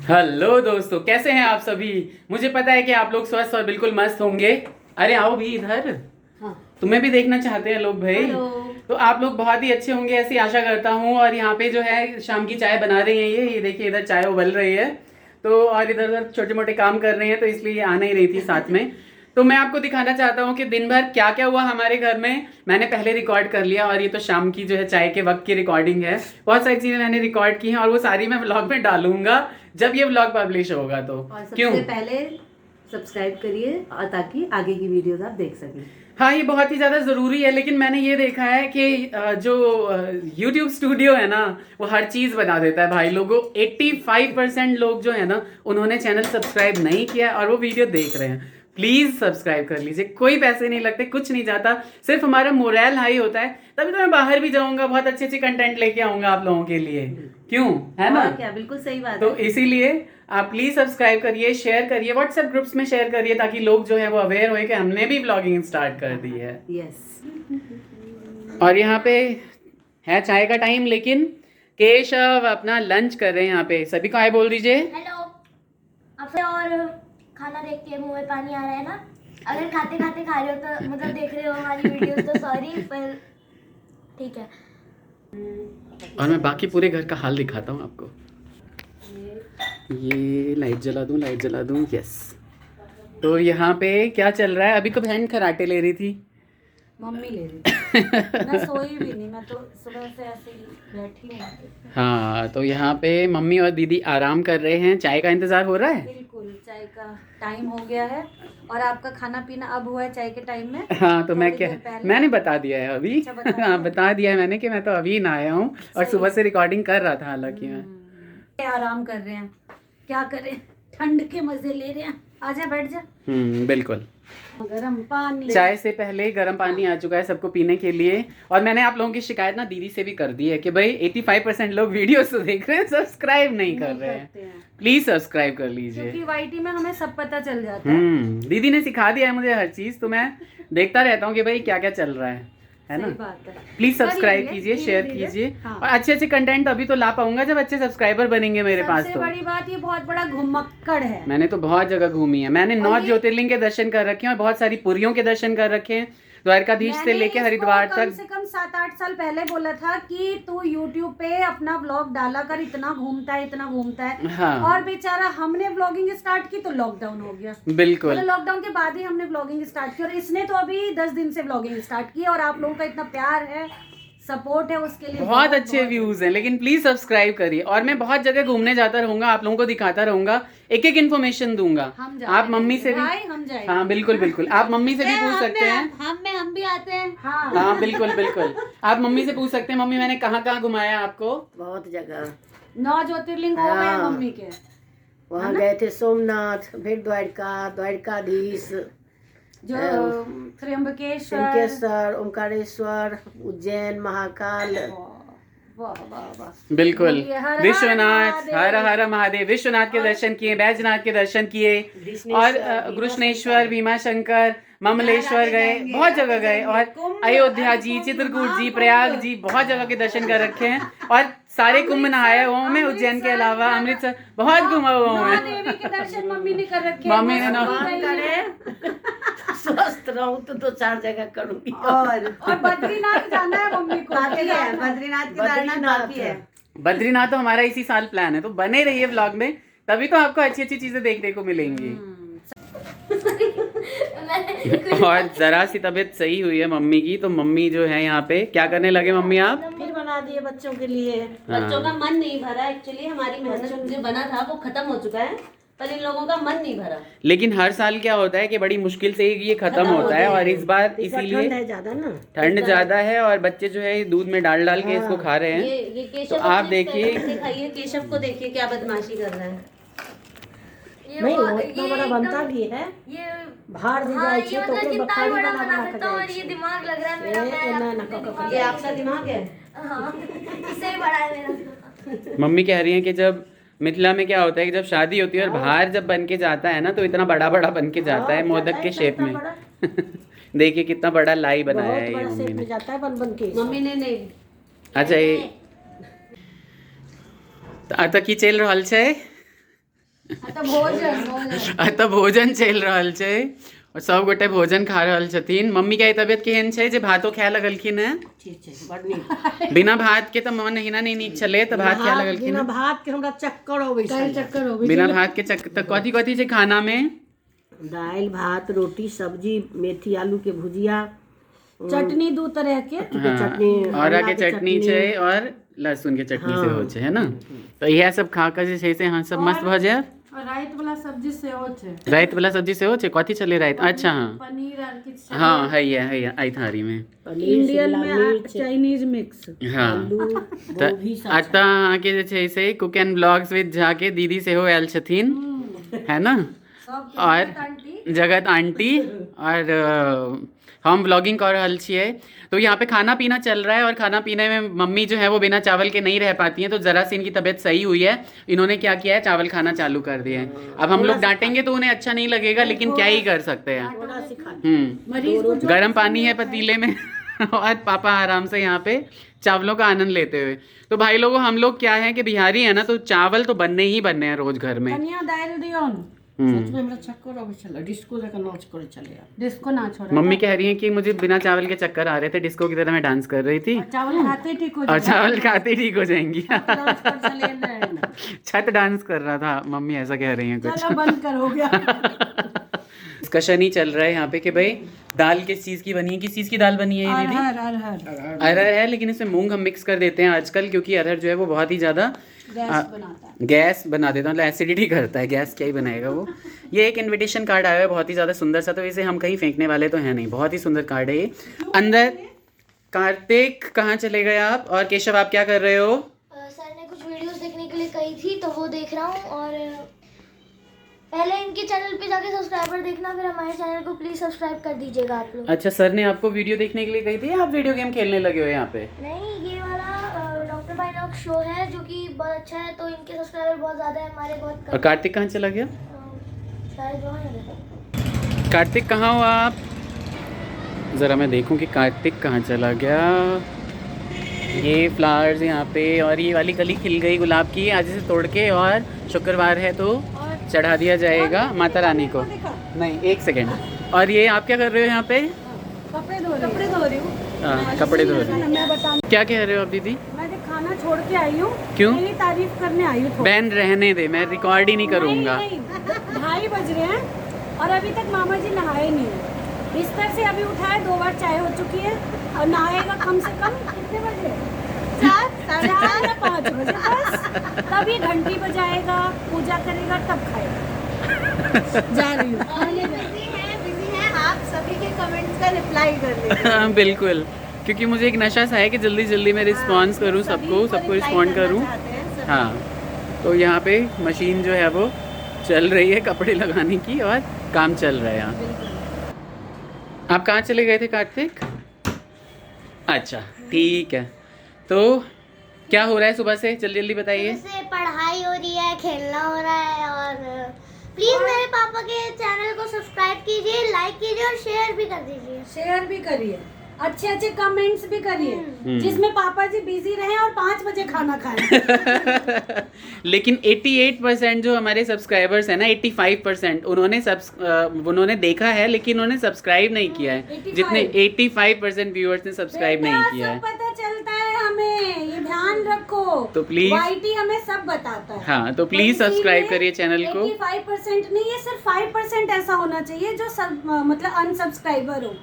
Hello दोस्तों, कैसे हैं आप सभी। मुझे पता है कि आप लोग स्वस्थ और बिल्कुल मस्त होंगे। अरे आओ भी इधर। हाँ। तुम्हें भी देखना चाहते हैं लोग भाई। हेलो। तो आप लोग बहुत ही अच्छे होंगे ऐसी आशा करता हूँ। और यहाँ पे जो है शाम की चाय बना रही हैं ये देखिए इधर चाय उबल रही है। तो और इधर उधर छोटे मोटे काम कर रहे हैं तो इसलिए ये आ नहीं रही थी साथ में। तो मैं आपको दिखाना चाहता हूँ कि दिन भर क्या क्या हुआ हमारे घर में। मैंने पहले रिकॉर्ड कर लिया और ये तो शाम की जो है चाय के वक्त की रिकॉर्डिंग है। बहुत सारी चीजें मैंने रिकॉर्ड की हैं और वो सारी मैं व्लॉग में डालूंगा जब ये व्लॉग पब्लिश होगा। तो और क्यों सबसे पहले सब्सक्राइब करिए और ताकि आगे की वीडियोस आप देख सकें। हाँ, ये बहुत ही ज़्यादा ज़रूरी है। लेकिन मैंने ये देखा है कि जो YouTube स्टूडियो है ना वो हर चीज़ बना देता है भाई लोगों। 85% लोग जो है ना उन्होंने चैनल सब्सक्राइब नहीं किया है और वो वीडियो देख रहे हैं। प्लीज़ सब्सक्राइब कर लीजिए, कोई पैसे नहीं लगते, कुछ नहीं जाता, सिर्फ हमारा मोरल हाई होता है। तभी तो मैं बाहर भी जाऊंगा, बहुत अच्छे अच्छे कंटेंट लेके आऊंगा आप लोगों के लिए। क्यों, है ना? और क्या, बिल्कुल सही बात तो है। इसीलिए आप प्लीज सब्सक्राइब करिए, शेयर करिए, व्हाट्सएप ग्रुप्स में शेयर करिए ताकि लोग जो है वो अवेयर होए कि हमने भी ब्लॉगिंग स्टार्ट कर दी है। यस। और यहाँ पे है चाय का टाइम, लेकिन केशव अपना लंच कर रहे हैं। यहाँ पे सभी को हाय बोल दीजिए। हेलो। आपसे और खाना देख के मुंह में पानी आ रहा है ना। अगर खाते खाते खा रहे हो तो मतलब देख रहे हो हमारी वीडियोस तो सॉरी, पर ठीक है। और मैं बाकी पूरे घर का हाल दिखाता हूँ आपको। ये लाइट जला दूँ यस। तो यहाँ पे क्या चल रहा है? अभी तो बहन खराटे ले रही थी। मम्मी ले रही थी। मैं सोई भी नहीं, मैं तो सुबह से ऐसे ही बैठी हूँ। हाँ, तो यहाँ पे मम्मी और दीदी आराम कर रहे हैं। चाय का इंतजार हो रहा है। बिल्कुल, चाय का टाइम हो गया है और आपका खाना पीना अब हुआ है चाय के टाइम में। हाँ, तो मैं थोड़ी क्या देर पहले। मैंने बता दिया है अभी। अच्छा, बता दिया। हाँ, बता दिया है मैंने कि मैं तो अभी ना आया हूँ और सही सुबह है। से रिकॉर्डिंग कर रहा था हालांकि मैं। आराम कर रहे हैं, क्या करें, ठंड के मजे ले रहे हैं। आजा बैठ जा। बिल्कुल। गरम पानी। चाय से पहले गर्म पानी आ चुका है सबको पीने के लिए। और मैंने आप लोगों की शिकायत ना दीदी से भी कर दी है कि भाई 85% लोग वीडियोस तो देख रहे हैं, सब्सक्राइब नहीं कर रहे हैं। प्लीज सब्सक्राइब कर लीजिए क्योंकि वाईटी में हमें सब पता चल जाता है। दीदी ने सिखा दिया है मुझे हर चीज, तो मैं देखता रहता हूँ कि भाई क्या क्या चल रहा है ना। सही बात है। प्लीज सब्सक्राइब करिए, कीजिए, धीरे शेयर धीरे। कीजिए। हाँ। और अच्छे अच्छे कंटेंट अभी तो ला पाऊंगा जब अच्छे सब्सक्राइबर बनेंगे मेरे पास। सबसे तो बड़ी बात, ये बहुत बड़ा घुमक्कड़ है। मैंने तो बहुत जगह घूमी है। मैंने 9 ज्योतिर्लिंग के दर्शन कर रखे हैं और बहुत सारी पुरियों के दर्शन कर रखे हैं, द्वारकाधीश से लेके हरिद्वार कम तक। से कम 7-8 साल पहले बोला था कि तू YouTube पे अपना ब्लॉग डाला कर, इतना घूमता है इतना घूमता है। हाँ। और बेचारा हमने ब्लॉगिंग स्टार्ट की तो लॉकडाउन हो गया। बिल्कुल। मतलब लॉकडाउन के बाद ही हमने ब्लॉगिंग स्टार्ट की और इसने तो अभी 10 दिन से ब्लॉगिंग स्टार्ट की। और आप लोगों का इतना प्यार है, सपोर्ट है, उसके लिए बहुत अच्छे व्यूज हैं। लेकिन प्लीज सब्सक्राइब करिए। और मैं बहुत जगह घूमने जाता रहूंगा, आप लोगों को दिखाता रहूंगा, एक एक इन्फॉर्मेशन दूंगा। आप मम्मी से भी हम जाए। हाँ बिल्कुल बिल्कुल, आप मम्मी से भी पूछ सकते हैं। हम भी आते हैं। हाँ बिल्कुल बिल्कुल, आप मम्मी से पूछ सकते हैं मम्मी मैंने कहाँ कहाँ घुमाया आपको। बहुत जगह 9 ज्योतिर्लिंग हो गए हाँ। मम्मी के। वहाँ गए थे, सोमनाथ, फिर द्वारकाधीश, जो त्र्यंबकेश्वर, शंकेश्वर, ओमकारेश्वर, उज्जैन, महाकाल। वाह वाह वाह। बिल्कुल। बोलिए हर हर विश्वनाथ, महादेव। हर हर महादेव। विश्वनाथ के दर्शन किए, बैजनाथ के दर्शन किए और कृष्णेश्वर, भीमाशंकर, ममलेश्वर गए, बहुत जगह गए। और अयोध्या जी, चित्रकूट जी, प्रयाग जी, बहुत जगह के दर्शन कर रखे हैं। और सारे कुंभ नहाया हुआ हूँ मैं, उज्जैन के अलावा अमृतसर बहुत घुमा हुआ हूँ मैं। देवी के दर्शन मम्मी ने कर रखे। मम्मी ने ना स्वस्थ रहूं तो 2-4 जगह करूंगी। और बद्रीनाथ जाना है मम्मी को। बद्रीनाथ बाकी है। बद्रीनाथ तो हमारा इसी साल प्लान है, तो बने रहिए व्लॉग में, तभी तो आपको अच्छी अच्छी चीजें देखने को मिलेंगी। और जरा सी तबीयत सही हुई है मम्मी की, तो मम्मी जो है यहाँ पे क्या करने लगे मम्मी आप? फिर बना दिए बच्चों के लिए। बच्चों का मन नहीं भरा। एक्चुअली हमारी मेहनत जो बना था वो खत्म हो चुका है, पर इन लोगों का मन नहीं भरा। लेकिन हर साल क्या होता है कि बड़ी मुश्किल से ये खत्म होता है। और इस बार इसीलिए ठंड है ज्यादा ना, ठंड ज्यादा है और बच्चे जो है दूध में डाल डाल के इसको खा रहे हैं। ये केशव तो आप अपने देखिए। स्टाइल से खाइए। केशव को देखिए क्या बदमाशी कर रहा है। नहीं वो इतना बड़ा बनता भी है। ये बाहर भी हाँ, जाए ये छे तो मतलब कोई कितना बखाड़ी बड़ा बना बना बना सकता हूँ। और के ये दिमाग लग रहा है ए, मेरा। ए, मैं ना, ना, अपने का, दिमाग ये में- आपका दिमाग है। हाँ, इससे भी बड़ा है मेरा। मम्मी कह रही है कि जब मिथिला में क्या होता है कि जब शादी होती है और बाहर जब बन के जाता है ना तो इतना बड़ा बड़ा बन के जाता है, मोदक के शेप में। देखिए कितना बड़ा लाई बनाया है ये बड़ा मम्मी शेप ने। में जाता है बन के। मम्मी ने नहीं। अच्छा ये तो की चल रहल छे आता भोजन आता भोजन चल रहल छै और सब गोटे भोजन खा रहल छथिन। मम्मी के तबियत केहन छै जे भातो खाय लगलखिन हैं? ठीक छै, बड़ नीक। बिना भात के तो मन हिना नहीं नीक छले, तो भात खाय लगलखिन बिना हैं? भात के हमरा चक्कर अबै छै। चक्कर हो बिना भात के तो कथी कथी छै खाना में? दाल, भात, रोटी, सब्जी, मेथी आलू के भुजिया, चटनी दो तरह के हाँ, चटनी, औरा आंवला के के चटनी चटनी। छै और लहसुन के चटनी से हो छै, है ना? तो यह सब खा कर जे छै से हाँ सब मस्त भ जाए। और रात वाला सब्जी से हो छे, रात वाला सब्जी से हो छै? कथी चले रात? अच्छा हाँ पनीर आर किछ हाँ है आई थारी में पनीर, इंडियन शिमला में मिर्च, चाइनीज मिक्स। हाँ। आलू, गोभी, सब आता अहाँके जे छै से cook and blogs with Jha के दीदी सेहो आयल छथिन, है ना? और जगत आंटी और हम ब्लॉगिंग कर रहल छियै। तो यहाँ पे खाना पीना चल रहा है और खाना पीने में मम्मी जो है वो बिना चावल के नहीं रह पाती हैं, तो ज़रा सी इनकी तबीयत सही हुई है, इन्होंने क्या किया है चावल खाना चालू कर दिया है। अब हम लोग डांटेंगे तो उन्हें अच्छा नहीं लगेगा, लेकिन क्या ही कर सकते हैं। थोड़ा सी खा। गर्म पानी है पतीले में और पापा आराम से यहाँ पे चावलों का आनंद लेते हुए। तो भाई लोगों हम लोग क्या है कि बिहारी है ना, तो चावल तो बनने ही बनने हैं रोज घर में। कनिया दाल दियो न, सच में हमरा चक्कर अबै छले, डिस्को जका नाच करे चले यार। डिस्को ना छोड़ा। मम्मी कह रही है कि मुझे बिना चावल के चक्कर आ रहे थे, डिस्को की तरह मैं डांस कर रही थी चावल खाते ठीक हो और चावल खाते ठीक हो जाएंगी। नाच कर चले ना। छत डांस कर रहा था, मम्मी ऐसा कह रही है कुछ। चलो बंद कर, हो गया। डिस्कशन ही चल रहा है यहाँ पे कि भाई दाल किस चीज़ की बनी है, किस चीज़ की दाल बनी है ये दीदी? अरहर है, लेकिन इसमें मूंग हम मिक्स कर देते हैं आजकल, क्योंकि अरहर जो है वो बहुत ही ज़्यादा गैस बना देता है, मतलब एसिडिटी करता है। गैस क्या ही बनाएगा वो। ये एक इनविटेशन कार्ड आया है बहुत ही ज़्यादा सुंदर सा, तो इसे हम कहीं फेंकने वाले तो हैं नहीं, बहुत ही सुंदर कार्ड है ये। अंदर कार्तिक कहाँ चले गए आप? और केशव आप क्या कर रहे हो? सर ने कुछ वीडियोस देखने के लिए कही थी तो वो देख रहा हूँ। और पहले इनके चैनल पे जाके सब्सक्राइबर देखना, फिर हमारे चैनल को प्लीज सब्सक्राइब कर दीजिएगा आप लोग। अच्छा, सर ने आपको वीडियो देखने के लिए कही थी, आप वीडियो गेम खेलने लगे हो यहाँ पे? नहीं, ये वाला डॉक्टर बाइनॉक शो है जो कि बहुत अच्छा है, तो इनके सब्सक्राइबर बहुत ज़्यादा है, हमारे बहुत और कार्तिक कहाँ चला गया? शायद वहाँ है। कार्तिक कहाँ हो आप? ज़रा मैं देखूं कि कार्तिक कहाँ चला गया। ये फ्लावर्स यहाँ पे, और ये वाली कली खिल गई गुलाब की, आज इसे तोड़ के और शुक्रवार है तो चढ़ा दिया जाएगा माता रानी को। नहीं, एक सेकेंड। और ये आप क्या कर रहे हो यहाँ पे? कपड़े धो रही हूँ। हाँ, कपड़े धो रहे हो। मैं बता, क्या कह रहे हो आप दीदी? मैं खाना छोड़ के आई हूँ। क्यों? मेरी तारीफ करने आई हूँ। बहन रहने दे, मैं रिकॉर्ड ही नहीं करूँगा। 2:30 बज रहे हैं और अभी तक मामा जी नहाए नहीं है। बिस्तर से अभी उठाए, 2 बार चाय हो चुकी है और नहाएगा कम से कम कितने बजे? 4 या 5 बजे बस। तब ये घंटी बजाएगा, पूजा करेगा, तब खाएगा। जा रही हूँ। बिजी है, आप सभी के कमेंट्स का रिप्लाई कर देंगे। हाँ बिल्कुल, क्योंकि मुझे एक नशा सा है कि जल्दी जल्दी मैं रिस्पॉन्स करूँ, सबको रिस्पॉन्ड करूँ। हाँ, तो यहाँ पे मशीन जो है वो चल रही है कपड़े लगाने की और काम चल रहा है यहाँ। आप कहाँ चले गए थे कार्तिक? अच्छा ठीक है, तो क्या हो रहा है सुबह से? जल्दी जल्दी बताइए। जैसे पढ़ाई हो रही है, खेलना हो रहा है, और प्लीज मेरे पापा के चैनल को सब्सक्राइब कीजिए, लाइक कीजिए और शेयर भी कर दीजिए। शेयर भी करिए, अच्छे अच्छे कमेंट्स भी करिए, जिसमें पापा जी बिजी रहे और 5 बजे खाना खाएं। लेकिन 88% जो हमारे सब्सक्राइबर्स हैं ना, 85% उन्होंने देखा है, लेकिन उन्होंने सब्सक्राइब नहीं किया है। 85? जितने 85% व्यूअर्स ने सब्सक्राइब नहीं किया है। सब पता चलता है हमें, ये ध्यान रखो। तो प्लीज YT हमें सब बताता है। हाँ, तो प्लीज सब्सक्राइब करिए चैनल को। 85% नहीं, ये सिर्फ 5% ऐसा होना चाहिए जो सब मतलब अनसब्सक्राइबर हो।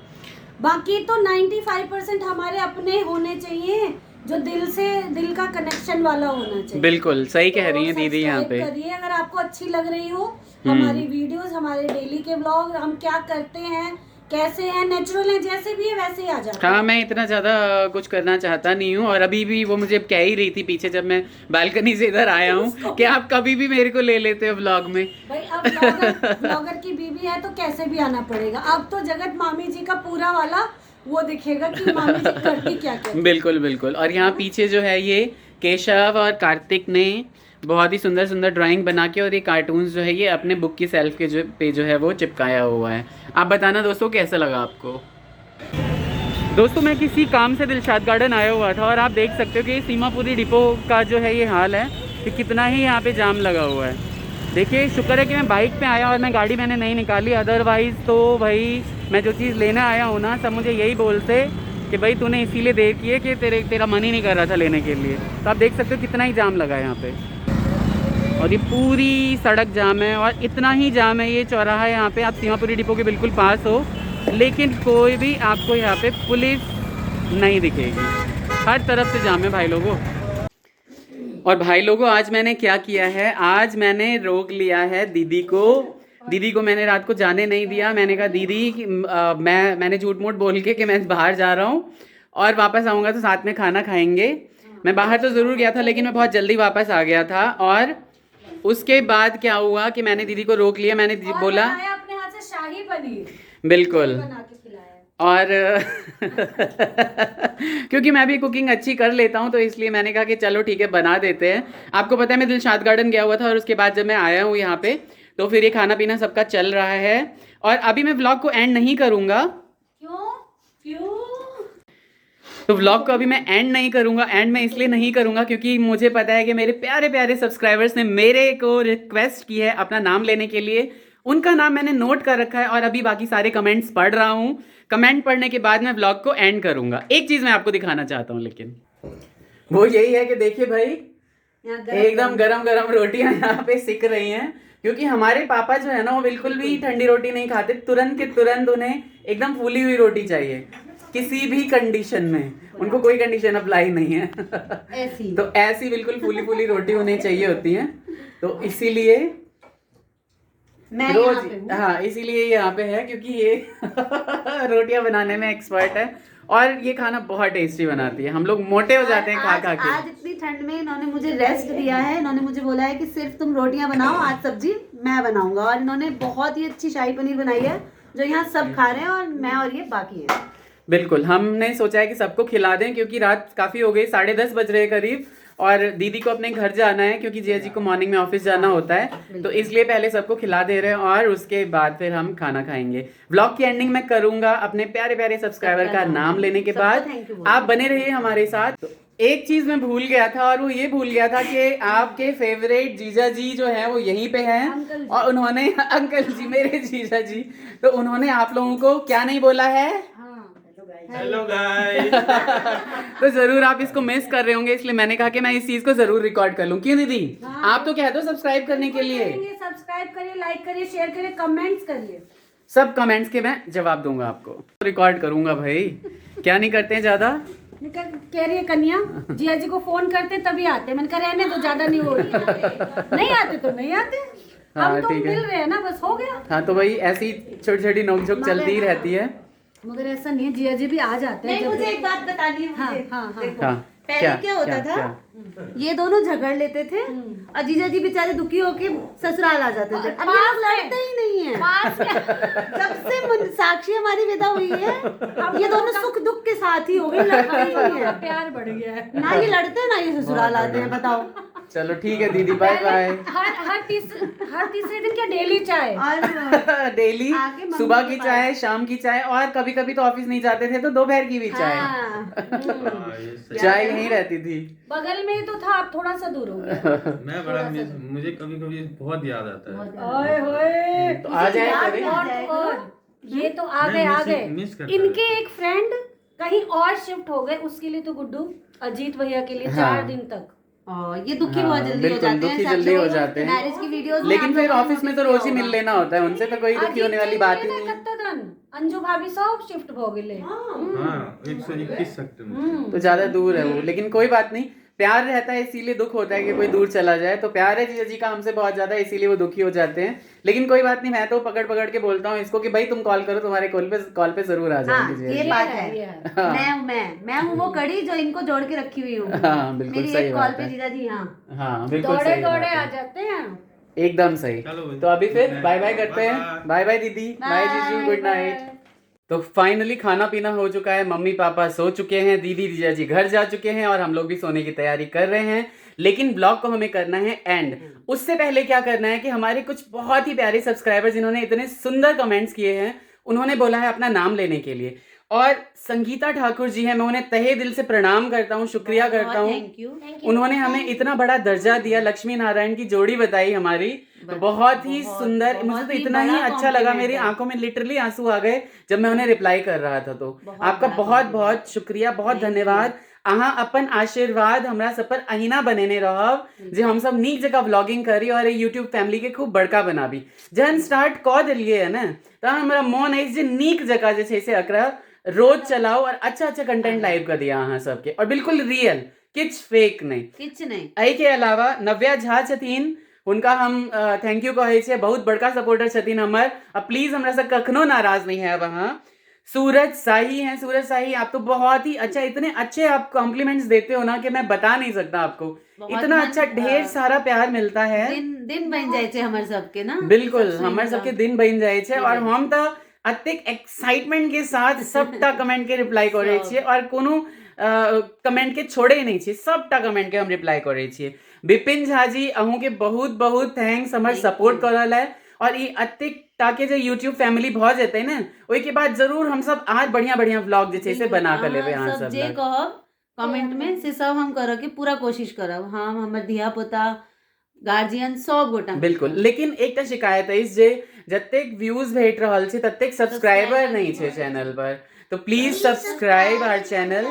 बाकी तो 95% हमारे अपने होने चाहिए, जो दिल का कनेक्शन वाला होना चाहिए। बिल्कुल सही कह रही हैं दीदी यहाँ पे। करिए अगर आपको अच्छी लग रही हो हमारी वीडियोस, हमारे डेली के ब्लॉग, हम क्या करते हैं, कैसे हैं, नेचुरल है, जैसे भी है वैसे ही आ जाता है। हाँ, मैं इतना ज़्यादा कुछ करना चाहता नहीं हूँ, और अभी भी वो मुझे कह ही रही थी पीछे जब मैं बालकनी से इधर आया हूँ कि आप कभी भी मेरे को ले लेते हो व्लॉग में। भाई अब ब्लॉगर की बीवी है तो कैसे भी आना पड़ेगा। अब तो जगत मामी जी का पूरा वाला वो दिखेगा कि मामी जी करती क्या क्या। बिल्कुल बिल्कुल। और यहाँ पीछे जो है ये केशव और कार्तिक ने बहुत ही सुंदर सुंदर ड्राइंग बना के, और ये कार्टून्स जो है ये अपने बुक की सेल्फ के जो है वो चिपकाया हुआ है। आप बताना दोस्तों कैसा लगा आपको। दोस्तों मैं किसी काम से दिलशाद गार्डन आया हुआ था, और आप देख सकते हो कि सीमापुरी डिपो का जो है ये हाल है कि कितना ही यहाँ पे जाम लगा हुआ है। देखिए शुक्र है कि मैं बाइक पे आया और मैं गाड़ी मैंने नहीं निकाली, अदरवाइज़ तो भाई मैं जो चीज़ लेने आया हूँ ना, सब मुझे यही बोलते कि भाई तूने इसीलिए देर की है कि तेरा मन ही नहीं कर रहा था लेने के लिए। तो आप देख सकते हो कितना ही जाम लगा है यहाँ पे, और ये पूरी सड़क जाम है, और इतना ही जाम है। ये चौराहा है यहाँ पे, आप सीमापुरी डिपो के बिल्कुल पास हो, लेकिन कोई भी आपको यहाँ पे पुलिस नहीं दिखेगी, हर तरफ से जाम है भाई लोगों। और भाई लोगों आज मैंने क्या किया है, आज मैंने रोक लिया है दीदी को मैंने रात को जाने नहीं दिया। मैंने कहा दीदी मैंने झूठ मूठ बोल के कि मैं बाहर जा रहा हूँ और वापस आऊँगा तो साथ में खाना खाएंगे। मैं बाहर तो ज़रूर गया था, लेकिन मैं बहुत जल्दी वापस आ गया था। और उसके बाद क्या हुआ कि मैंने दीदी को रोक लिया, मैंने बोला अपने हाथ से शाही पनीर बिल्कुल, बना के खिलाया। और क्योंकि मैं भी कुकिंग अच्छी कर लेता हूँ तो इसलिए मैंने कहा कि चलो ठीक है बना देते हैं। आपको पता है मैं दिलशाद गार्डन गया हुआ था, और उसके बाद जब मैं आया हूँ यहाँ पे तो फिर ये खाना पीना सबका चल रहा है। और अभी मैं व्लॉग को एंड नहीं करूँगा। क्यों? तो व्लॉग को अभी मैं एंड नहीं करूँगा। एंड मैं इसलिए नहीं करूँगा क्योंकि मुझे पता है कि मेरे प्यारे प्यारे सब्सक्राइबर्स ने मेरे को रिक्वेस्ट की है अपना नाम लेने के लिए। उनका नाम मैंने नोट कर रखा है और अभी बाकी सारे कमेंट्स पढ़ रहा हूँ। कमेंट पढ़ने के बाद मैं व्लॉग को एंड करूँगा। एक चीज़ मैं आपको दिखाना चाहता हूँ, लेकिन वो यही है कि देखिए भाई एकदम गरम गरम रोटियां यहाँ पे सिक रही हैं, क्योंकि हमारे पापा जो है ना वो बिल्कुल भी ठंडी रोटी नहीं खाते। तुरंत के तुरंत उन्हें एकदम फूली हुई रोटी चाहिए, किसी भी कंडीशन में। उनको कोई कंडीशन अप्लाई नहीं है ऐसी तो ऐसी बिल्कुल फूली फूली रोटी उन्हें चाहिए होती है। तो इसीलिए मैं रोज हाँ इसीलिए यहाँ पे है, क्योंकि ये रोटियां बनाने में एक्सपर्ट है और ये खाना बहुत टेस्टी बनाती है। हम लोग मोटे हो जाते हैं खा खा के। आज इतनी ठंड में इन्होंने मुझे रेस्ट दिया है। इन्होंने मुझे बोला है कि सिर्फ तुम रोटियां बनाओ, आज सब्जी मैं बनाऊंगा। और इन्होंने बहुत ही अच्छी शाही पनीर बनाई है जो यहाँ सब खा रहे हैं, और मैं और ये बाकी है। बिल्कुल, हमने सोचा है कि सबको खिला दें, क्योंकि रात काफ़ी हो गई, 10:30 बज रहे करीब, और दीदी को अपने घर जाना है क्योंकि जिया जी को मॉर्निंग में ऑफिस जाना होता है। तो इसलिए पहले सबको खिला दे रहे हैं और उसके बाद फिर हम खाना खाएंगे। व्लॉग की एंडिंग मैं करूंगा अपने प्यारे प्यारे सब्सक्राइबर का नाम लेने के बाद। आप बने रहिए हमारे साथ। तो एक चीज मैं भूल गया था, और वो ये भूल गया था कि आपके फेवरेट जीजा जी जो है वो यहीं पे हैं, और उन्होंने अंकल जी मेरे जीजा जी, तो उन्होंने आप लोगों को क्या नहीं बोला है, हेलो गाइस। तो जरूर आप इसको मिस कर रहे होंगे, इसलिए मैंने कहा कि मैं इस चीज को जरूर रिकॉर्ड कर लूं। क्यों दीदी? आप तो कह दो सब्सक्राइब करने के लिए। सब्सक्राइब करिए, लाइक करिए, शेयर करिए, कमेंट्स करिए। सब कमेंट्स के मैं जवाब दूंगा आपको, रिकॉर्ड करूंगा भाई। क्या नहीं करते हैं ज्यादा। कह रही है कन्या जिया जी को फोन करते तभी आते। मैंने कहा रहने दो, ज्यादा नहीं हो रही। नहीं आते तो नहीं आते, हम तो मिल रहे हैं ना, बस हो गया। हाँ तो भाई ऐसी छोटी छोटी नोकझोंक चलती ही रहती है, मगर ऐसा नहीं है, जिया जी भी आ जाते हैं। नहीं, मुझे एक बात बतानी है। हाँ, मुझे हाँ, हाँ। देखो, हाँ, पहले क्या होता था, ये दोनों झगड़ लेते थे और जीजा जी बेचारे दुखी होके ससुराल आ जाते थे। अब ये लोग लड़ते ही नहीं है। जब से साक्षी हमारी विदा हुई है, अब ये दोनों सुख दुख के साथ ही हो गए, लड़ते ही नहीं है। प्यार बढ़ गया है। ना ये लड़ते हैं ना ये ससुराल आते हैं, बताओ। चलो ठीक है दीदी, बाय बाय। हर तीसरे दिन क्या डेली चाय? और डेली आके मम्मी सुबह के की पास। चाय, शाम की चाय, और कभी कभी तो ऑफिस नहीं जाते थे तो दोपहर की भी चाय। हाँ। चाय यहीं रहती थी। बगल में ही तो था, अब थोड़ा सा दूर हो गया। मैं बड़ा मुझे कभी कभी बहुत याद आता है। ओए होए, तो आ जाए कभी। और ये तो आ नहीं, गए मिस करता इनके एक फ्रेंड कहीं और शिफ्ट हो गए, उसके लिए तो गुड्डू अजीत भैया के लिए 4 दिन तक। और ये दुखी हाँ, बहुत जल्दी हो बिल्कुल, जाते दुखी हैं। जल्दी हो जाते हैं। मैरिज की वीडियोस में लेकिन आप फिर लोगों ने ऑफिस में तो notice रोज ही किया मिल लेना होता है उनसे, तो कोई दुखी होने वाली बात ही नहीं है। अंजू भाभी सब शिफ्ट हो गए। हाँ 121 सेक्टर। तो ज्यादा दूर है वो, लेकिन कोई बात नहीं, प्यार रहता है इसीलिए दुख होता है कि कोई दूर चला जाए। तो प्यार है जीजा जी का हमसे बहुत ज्यादा, इसीलिए वो दुखी हो जाते हैं। लेकिन कोई बात नहीं, मैं तो पकड़ पकड़ के बोलता हूँ इसको कि भाई तुम कॉल करो, तुम्हारे कॉल पे जरूर आ जाएंगे हाँ, जीजा ये जी। बात है। मैं हूँ वो कड़ी जो इनको जोड़ के रखी हुई हूँ। हाँ बिल्कुल मेरी सही एक कॉल बात पे है। जीजा जी। हाँ, हाँ बिल्कुल दौड़े सही बात दौड़े आ है, जाते हैं। एकदम सही। चलो भाई। तो अभी फिर Bye. बाय बाय करते हैं। Bye. बाय बाय दीदी, बाय जीजू, गुड नाइट। तो फाइनली खाना पीना हो चुका है, मम्मी पापा सो चुके हैं, दीदी जीजा जी घर जा चुके हैं, और हम लोग भी सोने की तैयारी कर रहे हैं। लेकिन ब्लॉग को हमें करना है एंड। उससे पहले क्या करना है कि हमारे कुछ बहुत ही प्यारे सब्सक्राइबर जिन्होंने इतने सुंदर कमेंट्स किए हैं, उन्होंने बोला है अपना नाम लेने के लिए। और संगीता ठाकुर जी हैं, मैं उन्हें तहे दिल से प्रणाम करता हूँ, शुक्रिया करता हूँ। Thank you. उन्होंने हमें इतना बड़ा दर्जा दिया, लक्ष्मी नारायण की जोड़ी बताई हमारी, तो बहुत ही सुंदर, मुझे तो इतना ही अच्छा लगा, मेरी आंखों में लिटरली आंसू आ गए जब मैं उन्हें रिप्लाई कर रहा था। तो आपका बहुत बहुत शुक्रिया, बहुत धन्यवाद। अहाँ अपन आशीर्वाद हमरा सब पर अहिना बनेने रहब जे हम सब नीक जगह व्लॉगिंग करी और यूट्यूब फैमिली के खूब बड़का बनाबी। जहन स्टार्ट कऽ देलिए है ना, तो हमरा मन अछि जे नीक जगह जे छै से एकरा रोज चलाओ और अच्छा अच्छा कंटेंट लाइव कर दिया अहाँ सबके, और बिल्कुल रियल, किछ फेक नहीं, किछ नहीं। एहि के अलावा नव्या झा छथिन, हुनका हम थैंक यू कहै छियै, बहुत बड़का सपोर्टर छथिन हमर, अब प्लीज हमरा से कखनो नाराज नहीं है अब अहाँ। सूरज साही हैं, सूरज साही आप तो बहुत ही अच्छा, इतने अच्छे आप कॉम्प्लीमेंट्स देते हो ना कि मैं बता नहीं सकता आपको, इतना अच्छा ढेर सारा प्यार मिलता है। दिन बन जाए छे हमर सबके ना, बिल्कुल हमर सबके दिन बन जाए छे, और हम तो अतेक एक्साइटमेंट के साथ सबटा कमेंट के रिप्लाई करे छियै, और कोनो कमेंट के छोड़े नहीं छियै, सबटा कमेंट के हम रिप्लाई करे छियै। विपिन झा जी, अहूँ के बहुत बहुत थैंक्स हमर सपोर्ट करल है, और ये अतेक ताकि जो यूट्यूब फैमिली भ जेतै ना, ओइ के बाद जरूर हम सब आज बढ़िया बढ़िया व्लॉग जे छै से बना के लेबै अहाँ सब जे कहब कमेंट में से सब हम करऽ के पूरा कोशिश करब, हम हमर धिया पुता गार्जियन सब गोटा। बिल्कुल, लेकिन एकटा शिकायत है जे जतेक व्यूज भेट रहल छै ततेक सब्सक्राइबर नहीं छै चैनल पर, तो please subscribe our channel,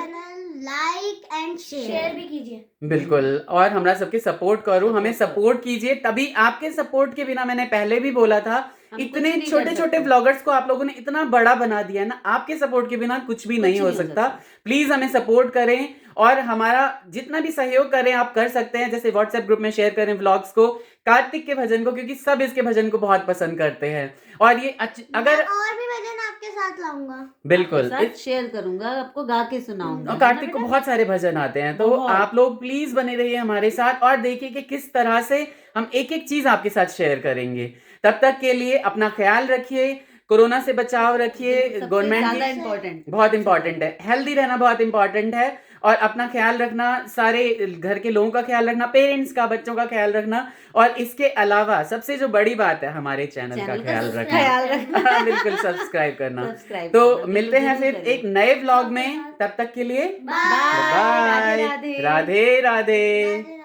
like and share भी कीजिए। बिल्कुल, और हमरा सबके सपोर्ट करो, हमें सपोर्ट कीजिए, तभी आपके सपोर्ट के बिना, मैंने पहले भी बोला था, इतने छोटे छोटे ब्लॉगर्स को आप लोगों ने इतना बड़ा बना दिया है ना, आपके सपोर्ट के बिना कुछ भी नहीं हो सकता। प्लीज हमें सपोर्ट करें, और हमारा जितना भी सहयोग करें आप कर सकते हैं, जैसे व्हाट्सएप ग्रुप में शेयर करें व्लॉग्स को, कार्तिक के भजन को, क्योंकि सब इसके भजन को बहुत पसंद करते हैं, और ये अगर और भी भजन आपके साथ लाऊंगा, बिल्कुल शेयर करूंगा, आपको गा के सुनाऊंगा। और कार्तिक को बहुत सारे भजन आते हैं, तो आप लोग प्लीज बने रहिए हमारे साथ, और देखिए कि किस तरह से हम एक एक चीज आपके साथ शेयर करेंगे। तब तक के लिए अपना ख्याल रखिए, कोरोना से बचाव रखिए, गवर्नमेंट बहुत इंपॉर्टेंट है, हेल्दी रहना बहुत इंपॉर्टेंट है, और अपना ख्याल रखना, सारे घर के लोगों का ख्याल रखना, पेरेंट्स का, बच्चों का ख्याल रखना, और इसके अलावा सबसे जो बड़ी बात है, हमारे चैनल का ख्याल रखना। बिल्कुल सब्सक्राइब करना। तो मिलते हैं फिर एक नए व्लॉग में, तब तक के लिए बाय, राधे राधे।